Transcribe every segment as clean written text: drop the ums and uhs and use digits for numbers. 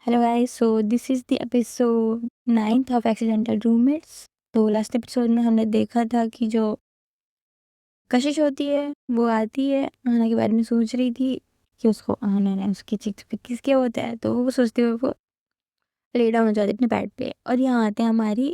Hello guys, so this is the episode 9th of Accidental Roommates। तो last episode में हमने देखा था कि जो कशिश होती है वो आती है, आना के बारे में सोच रही थी कि उसको आना है, उसके चिक्स पे किस क्या होता है, तो वो सोचते हुए वो ले डाउन हो जाती है अपने बेड पे। और यहाँ आते हैं हमारी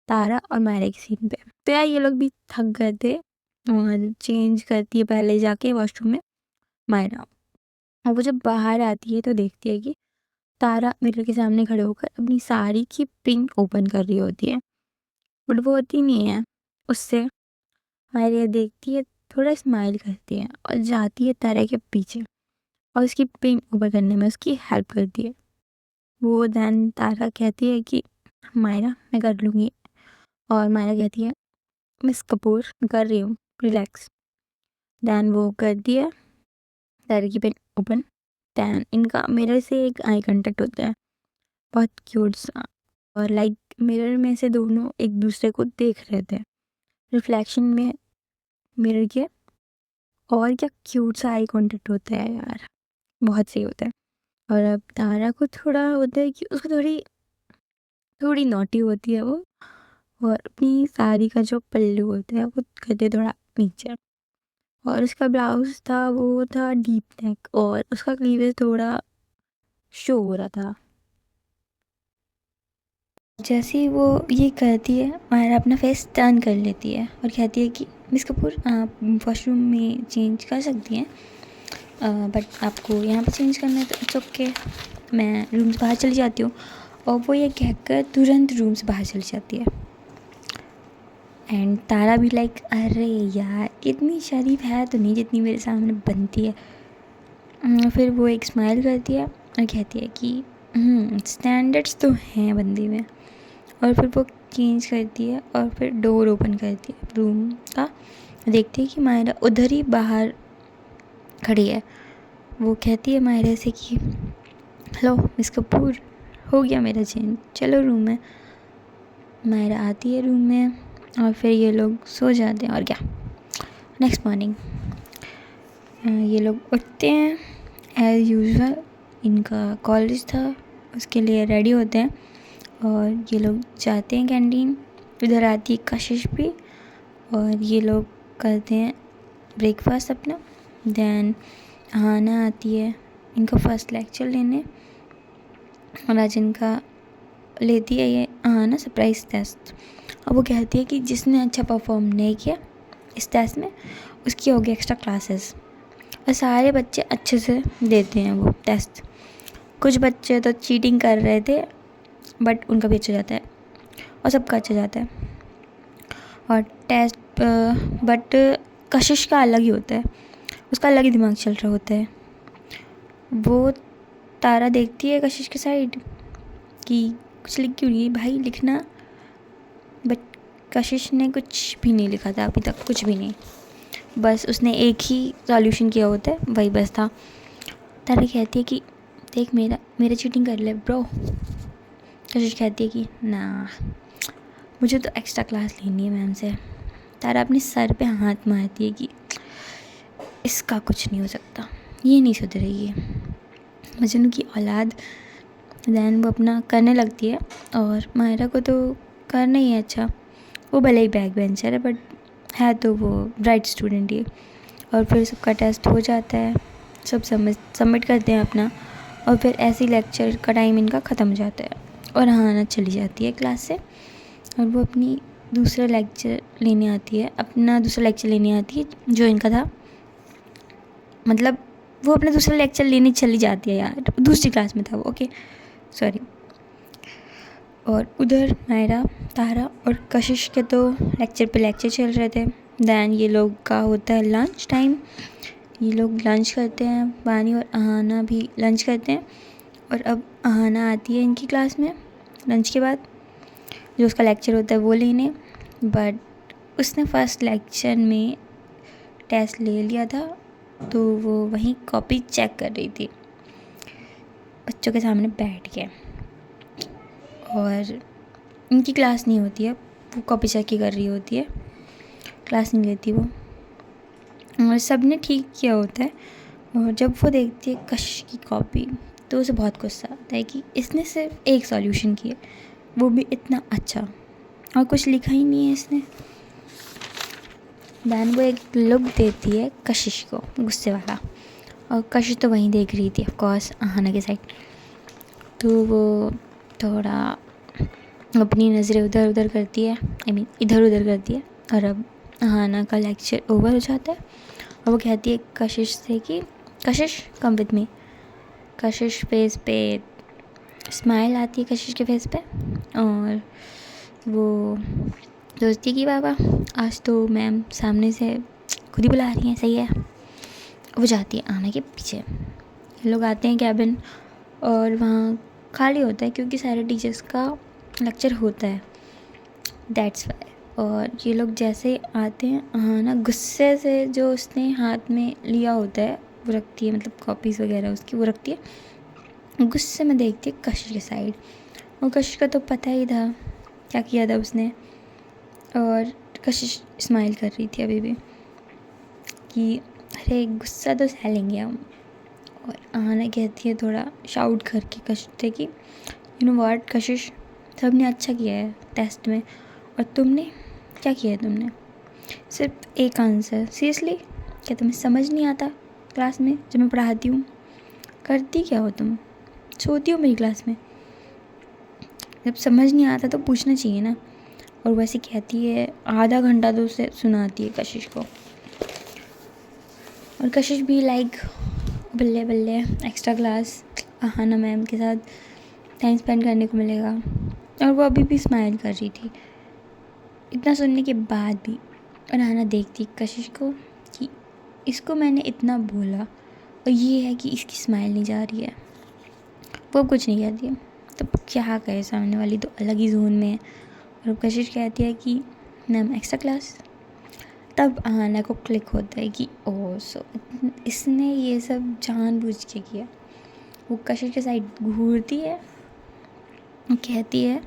तारा और मायरा के सीन पे। तो यार ये लोग भी थक गए थे और चेंज करती है पहले जाके वॉशरूम में मायरा। और वो जब बाहर आती है तो देखती है कि तारा मिरर के सामने खड़े होकर अपनी साड़ी की पिन ओपन कर रही होती है, बट वो होती नहीं है उससे। मारिया देखती है, थोड़ा स्माइल करती है और जाती है तारा के पीछे और उसकी पिन ओपन करने में उसकी हेल्प करती है। वो दैन तारा कहती है कि मायरा मैं कर लूँगी, और मायरा कहती है मिस कपूर मैं कर रही हूँ, रिलैक्स। दैन वो करती है तारा की पिन ओपन। दैन इनका मिरर से एक आई कांटेक्ट होता है, बहुत क्यूट सा। और लाइक मिरर में से दोनों एक दूसरे को देख रहे थे रिफ्लेक्शन में मिरर के। और क्या क्यूट सा आई कांटेक्ट होता है यार, बहुत सही होता है। और अब तारा को थोड़ा होता है कि उसको थोड़ी थोड़ी नॉटी होती है वो, और अपनी साड़ी का जो पल्लू होता है वो करते थोड़ा नीचे। और उसका ब्लाउज था वो था डीप नेक और उसका क्लीवेज थोड़ा शो हो रहा था। जैसे ही वो ये करती है मायरा अपना फेस टर्न कर लेती है और कहती है कि मिस कपूर आप वॉशरूम में चेंज कर सकती हैं, बट आपको यहाँ पे चेंज करना है तो इट्स ओके, मैं रूम से बाहर चली जाती हूँ। और वो ये कहकर तुरंत रूम से बाहर चली जाती है। एंड तारा भी लाइक अरे यार इतनी शरीफ है तो नहीं जितनी मेरे सामने बनती है। फिर वो एक स्माइल करती है और कहती है कि स्टैंडर्ड्स तो हैं बंदी में। और फिर वो चेंज करती है और फिर डोर ओपन करती है रूम का। देखती है कि मायरा उधर ही बाहर खड़ी है। वो कहती है मायरा से कि हेलो मिस कपूर, हो गया मेरा चेंज, चलो रूम में। मायरा आती है रूम में और फिर ये लोग सो जाते हैं। और क्या, नेक्स्ट मॉर्निंग ये लोग उठते हैं एज यूजुअल। इनका कॉलेज था, उसके लिए रेडी होते हैं और ये लोग जाते हैं कैंटीन। इधर आती है कशिश भी और ये लोग करते हैं ब्रेकफास्ट अपना। दैन आना आती है इनका फर्स्ट लेक्चर लेने, और आज इनका लेती है ये आना सरप्राइज टेस्ट। अब वो कहती है कि जिसने अच्छा परफॉर्म नहीं किया इस टेस्ट में उसकी होगी एक्स्ट्रा क्लासेस। और सारे बच्चे अच्छे से देते हैं वो टेस्ट। कुछ बच्चे तो चीटिंग कर रहे थे बट उनका भी अच्छा जाता है और सबका अच्छा जाता है। और टेस्ट बट कशिश का अलग ही होता है, उसका अलग ही दिमाग चल रहा होता है। वो तारा देखती है कशिश के साइड कि कुछ लिख क्यों नहीं भाई, लिखना। बट कशिश ने कुछ भी नहीं लिखा था अभी तक, कुछ भी नहीं, बस उसने एक ही सॉल्यूशन किया होता है, वही बस था। तारा कहती है कि देख मेरा मेरा चीटिंग कर ले ब्रो। कशिश कहती है कि ना मुझे तो एक्स्ट्रा क्लास लेनी है मैम से। तारा अपने सर पे हाथ मारती है कि इसका कुछ नहीं हो सकता, ये नहीं सुधरेगी मजनू की औलाद। दैन वो अपना करने लगती है और मायरा को तो करना ही है अच्छा। वो भले ही बैक बेंचर है बट है तो वो ब्राइट स्टूडेंट ही। और फिर सबका टेस्ट हो जाता है, सब सबमिट करते हैं अपना। और फिर ऐसे ही लेक्चर का टाइम इनका ख़त्म हो जाता है और हाना चली जाती है क्लास से। और वो अपना दूसरा लेक्चर लेने आती है जो इनका था, मतलब वो अपना दूसरा लेक्चर लेने चली जाती है यार, दूसरी क्लास में था वो, ओके सॉरी। और उधर मायरा, तारा और कशिश के तो लेक्चर पे लेक्चर चल रहे थे। दैन ये लोग का होता है लंच टाइम, ये लोग लंच करते हैं, वानी और अहाना भी लंच करते हैं। और अब अहाना आती है इनकी क्लास में लंच के बाद, जो उसका लेक्चर होता है वो लेने। बट उसने फर्स्ट लेक्चर में टेस्ट ले लिया था तो वो वहीं कॉपी चेक कर रही थी बच्चों के सामने बैठ के। और इनकी क्लास नहीं होती है, वो कॉपी चेक ही कर रही होती है, क्लास नहीं लेती वो। और सब ने ठीक किया होता है। और जब वो देखती है कशिश की कॉपी तो उसे बहुत गुस्सा आता है कि इसने सिर्फ एक सॉल्यूशन किया, वो भी इतना अच्छा, और कुछ लिखा ही नहीं है इसने। दैन वो एक लुक देती है कशिश को, गुस्से वाला, और कशिश तो वहीं देख रही थी ऑफ कोर्स अहाना के साइड। तो वो थोड़ा अपनी नज़रें उधर उधर करती है, इधर उधर करती है। और अब अहाना का लेक्चर ओवर हो जाता है और वो कहती है कशिश से कि कशिश come with me. Kashish face पे स्माइल आती है, कशिश के फेस पे, और वो सोचती है कि बाबा आज तो मैम सामने से खुद ही बुला रही हैं, सही है। वो जाती है अहाना के पीछे। ये लोग आते हैं कैबिन और वहाँ खाली होता है क्योंकि सारे टीचर्स का लेक्चर होता है, दैट्स वाई। और ये लोग जैसे आते हैं, अहाना गुस्से से जो उसने हाथ में लिया होता है वो रखती है, मतलब कॉपीज़ वगैरह उसकी वो रखती है। गुस्से में देखती है कशिश के साइड, और कशिश का तो पता ही था क्या किया था उसने। और कशिश स्माइल कर रही थी अभी भी कि अरे गुस्सा तो सह लेंगे हम। और अहाना कहती है थोड़ा शाउट करके कशिश से कि यू नो व्हाट कशिश, सबने अच्छा किया है टेस्ट में, और तुमने क्या किया है? तुमने सिर्फ एक आंसर, सीरियसली क्या तुम्हें समझ नहीं आता क्लास में जब मैं पढ़ाती हूँ? करती क्या हो तुम? सोती हो मेरी क्लास में? जब समझ नहीं आता तो पूछना चाहिए ना। और वैसे कहती है, आधा घंटा तो उसे सुनाती है कशिश को। और कशिश भी लाइक बल्ले बल्ले एक्स्ट्रा क्लास अहाना मैम के साथ टाइम स्पेंड करने को मिलेगा। और वो अभी भी स्माइल कर रही थी इतना सुनने के बाद भी। और अहाना देखती कशिश को कि इसको मैंने इतना बोला और ये है कि इसकी स्माइल नहीं जा रही है। वो कुछ नहीं कहती है, तो क्या कहे, सामने वाली तो अलग ही जोन में है। और कशिश कहती है कि मैम एक्स्ट्रा क्लास। तब अहाना को क्लिक होता है कि ओह सो इसने ये सब जानबूझ के किया। वो कशिश के साइड घूरती है, कहती है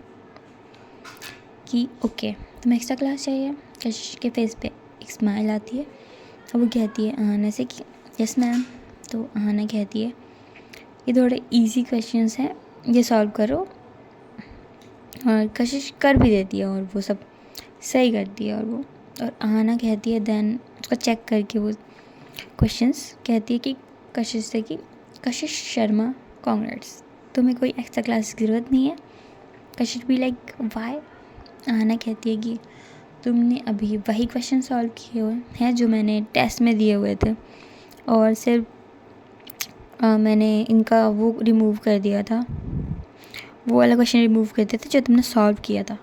कि ओके तुम्हें एक्स्ट्रा क्लास चाहिए। कशिश के फेस पे एक स्माइल आती है और वो कहती है अहाना से कि यस मैम। तो अहाना कहती है ये थोड़े इजी क्वेश्चंस हैं, ये सॉल्व करो। और कशिश कर भी देती है और वो सब सही करती है। और अहाना कहती है देन उसको चेक करके वो क्वेश्चंस कहती है कि कशिश से कि कशिश शर्मा कांग्रेट्स, तुम्हें कोई एक्स्ट्रा क्लास की ज़रूरत नहीं है। कशिश भी लाइक वाई। अहाना कहती है कि तुमने अभी वही क्वेश्चन सॉल्व किए हुए हैं जो मैंने टेस्ट में दिए हुए थे, और सिर्फ मैंने इनका वो रिमूव कर दिया था, वो वाला क्वेश्चन रिमूव कर दिया था जो तुमने सॉल्व किया था,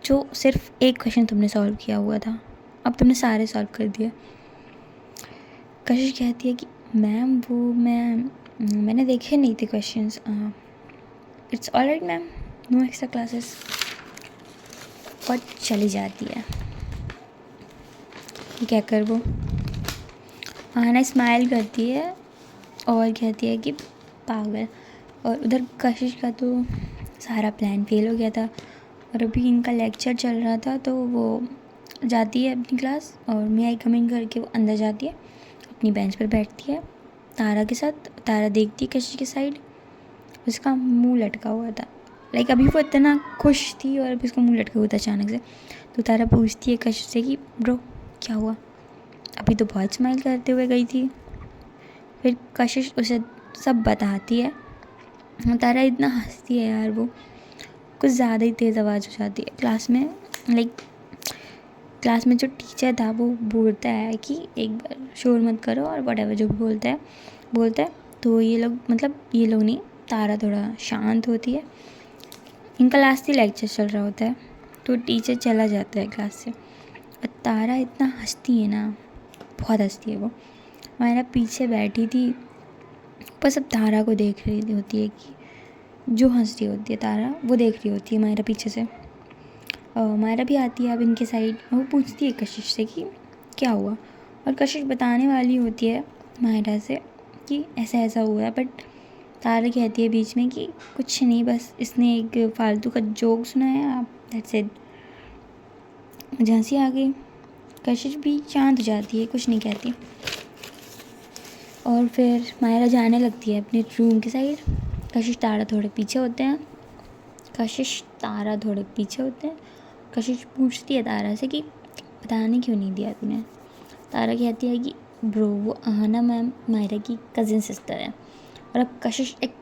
जो सिर्फ एक क्वेश्चन तुमने सॉल्व किया हुआ था, अब तुमने सारे सॉल्व कर दिए। कशिश कहती है कि मैम वो मैंने देखे नहीं थे questions. It's alright ma'am, no extra classes. और चली जाती है। क्या कर वो अहाना स्माइल करती है और कहती है कि पागल। और उधर कशिश का तो सारा प्लान फेल हो गया था, और अभी इनका लेक्चर चल रहा था, तो वो जाती है अपनी क्लास और मे आई कम इन करके वो अंदर जाती है, अपनी बेंच पर बैठती है तारा के साथ। तारा देखती है कशिश के साइड, उसका मुंह लटका हुआ था, लाइक अभी वो इतना खुश थी और अभी उसका मुंह लटका हुआ था अचानक से। तो तारा पूछती है कशिश से कि ब्रो क्या हुआ, अभी तो बहुत स्माइल करते हुए गई थी। फिर कशिश उसे सब बताती है। तारा इतना हंसती है यार, वो कुछ ज़्यादा ही तेज़ आवाज़ हो जाती है क्लास में। लाइक क्लास में जो टीचर था वो बोलता है कि एक बार शोर मत करो, और वट जो भी बोलता है। तो ये लोग नहीं, तारा थोड़ा शांत होती है। इनका लास्ट ही लेक्चर चल रहा होता है, तो टीचर चला जाता है क्लास से। और तारा इतना हंसती है ना, बहुत हंसती है वो। मायरा पीछे बैठी थी, बस अब तारा को देख रही होती है कि जो हंस रही होती है तारा, वो देख रही होती है मायरा पीछे से। और मायरा भी आती है अब इनके साइड, वो पूछती है कशिश से कि क्या हुआ। और कशिश बताने वाली होती है मायरा से कि ऐसा ऐसा हुआ है, बट तारा कहती है बीच में कि कुछ नहीं, बस इसने एक फालतू का जोक सुनाया, आप दैट्स इट। मुझे हंसी आ गई। कशिश भी शांत हो जाती है, कुछ नहीं कहती। और फिर मायरा जाने लगती है अपने रूम की साइड। कशिश तारा थोड़े पीछे होते हैं। कशिश पूछती है तारा से कि बताने क्यों नहीं दिया तूने। तारा कहती है कि ब्रो वो आहना मैम मायरा की कज़िन सिस्टर है। और अब कशिश एक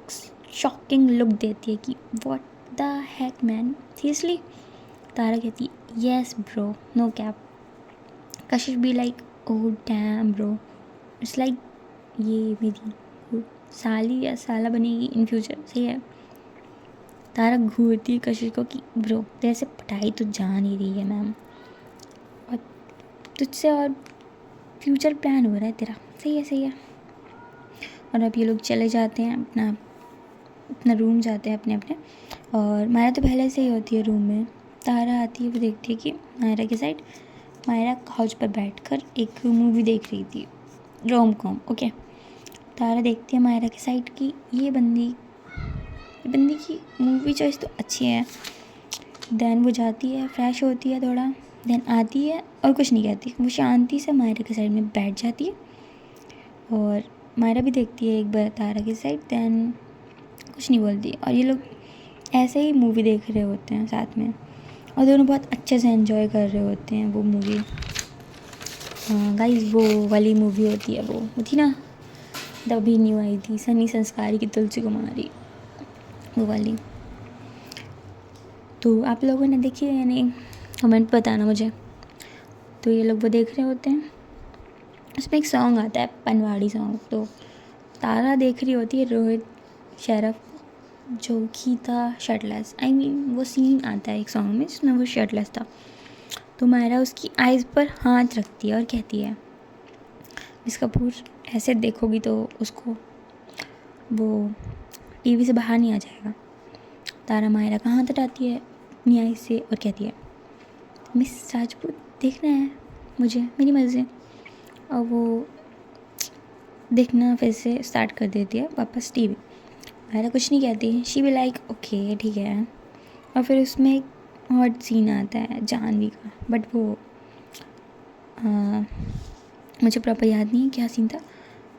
शॉकिंग लुक देती है कि what the heck man, seriously. Tara कहती है yes bro, no cap. Kashish भी like oh damn bro, it's like ये मेरी साली या साला बनेगी इन फ्यूचर, सही है। तारा घूरती है कशिश को कि ब्रो तेरे से पढ़ाई तो जा नहीं रही है मैम, और तुझसे और फ्यूचर प्लान हो रहा है तेरा, सही है। और अब ये लोग चले जाते हैं अपना रूम जाते हैं अपने। और मायरा तो पहले से ही होती है रूम में। तारा आती है, वो देखती है कि मायरा की साइड मायरा काउच पर बैठकर एक मूवी देख रही थी, रोम कॉम। ओके, तारा देखती है मायरा की साइड की ये बंदी की मूवी चॉइस तो अच्छी है। देन वो जाती है, फ्रेश होती है थोड़ा, देन आती है और कुछ नहीं कहती, वो शांति से मायरा की साइड में बैठ जाती है। और मायरा भी देखती है एक बार तारा की साइड, देन कुछ नहीं बोलती। और ये लोग ऐसे ही मूवी देख रहे होते हैं साथ में, और दोनों बहुत अच्छे से एंजॉय कर रहे होते हैं वो मूवी। हाँ गाइस, वो वाली मूवी होती है, वो थी ना अभी न्यू आई थी, सनी संस्कारी की तुलसी कुमारी, वो वाली। तो आप लोगों ने देखी है या नहीं, कमेंट बताना मुझे। तो ये लोग वो देख रहे होते हैं, उसमें एक सॉन्ग आता है पनवाड़ी सॉन्ग। तो तारा देख रही होती है रोहित शेरफ जो कि था शर्टलेस, आई मीन वो सीन आता है एक सॉन्ग में जिसमें वो शर्टलेस था। तो मायरा उसकी आइज़ पर हाथ रखती है और कहती है मिस कपूर ऐसे देखोगी तो उसको वो टीवी से बाहर नहीं आ जाएगा। तारा मायरा का हाथ हटाती है अपनी आइज़ से और कहती है मिस राजपूत देखना है मुझे, मेरी मर्ज़ी। और वो देखना फिर से स्टार्ट कर देती है वापस टीवी। मायरा कुछ नहीं कहती, शी भी लाइक ओके ठीक है। और फिर उसमें एक और सीन आता है जानवी का, बट वो मुझे प्रॉपर याद नहीं है क्या सीन था।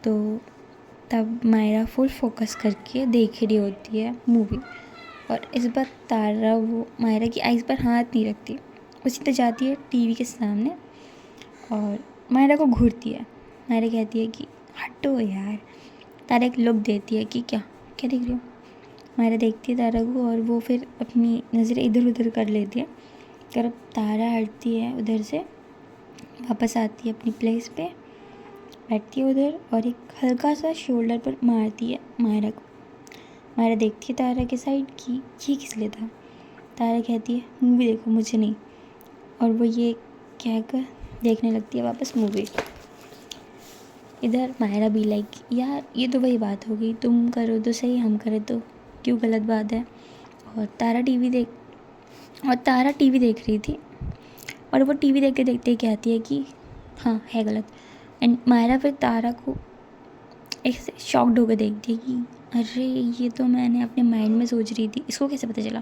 तो तब मायरा फुल फोकस करके देख रही होती है मूवी, और इस बार तारा वो मायरा की आइज़ पर हाथ नहीं रखती, वो सीधे जाती है टीवी के सामने और मायरा को घूरती है। मायरा कहती है कि हटो यार। तारा एक लुक देती है कि क्या क्या देख रही हो। मायरा देखती है तारा को और वो फिर अपनी नज़रें इधर उधर कर लेती है। फिर तारा हटती है उधर से, वापस आती है अपनी प्लेस पे, बैठती है उधर और एक हल्का सा शोल्डर पर मारती है मायरा को। मायरा देखती है तारा के साइड की ये किस लिए था। तारा कहती है मूवी देखो मुझे नहीं, और वो ये कहकर देखने लगती है वापस मूवी। इधर मायरा भी लाइक यार ये तो वही बात हो गई, तुम करो तो सही हम करें तो क्यों गलत बात है। और तारा टीवी देख रही थी, और वो टीवी देखते देखते कहती है कि हाँ है गलत। एंड मायरा फिर तारा को ऐसे शॉक्ड होकर देखती है कि अरे ये तो मैंने अपने माइंड में सोच रही थी, इसको कैसे पता चला।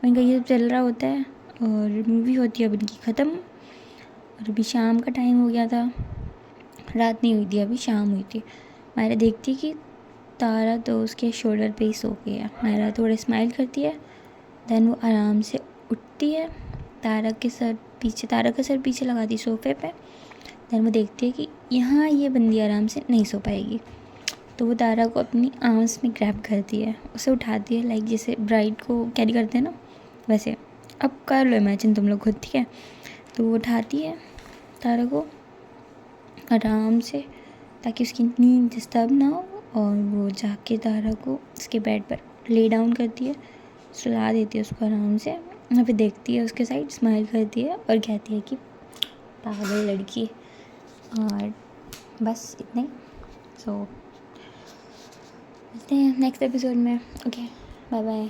इनका ये सब चल रहा होता है और मूवी होती है अब इनकी ख़त्म। और अभी शाम का टाइम हो गया था, रात नहीं हुई थी, अभी शाम हुई थी। मायरा देखती है कि तारा तो उसके शोल्डर पे ही सो गया। मायरा थोड़े स्माइल करती है, देन वो आराम से उठती है, तारा का सर पीछे लगाती सोफ़े पे। देन वो देखती है कि यहाँ ये बंदी आराम से नहीं सो पाएगी, तो वो तारा को अपनी आर्म्स में ग्रैब करती है, उसे उठाती है लाइक जैसे ब्राइड को कैरी करते हैं ना वैसे। अब कर लो इमेजिन तुम लोग खुद, ठीक है। तो वो उठाती है तारा को आराम से ताकि उसकी नींद डिस्टर्ब ना हो, और वो जाके तारा को उसके बेड पर ले डाउन करती है, सुला देती है उसको आराम से। और फिर देखती है उसके साइड, स्माइल करती है और कहती है कि पागल लड़की। और बस इतने ही। सो मिलते हैं नेक्स्ट एपिसोड में। Okay bye bye.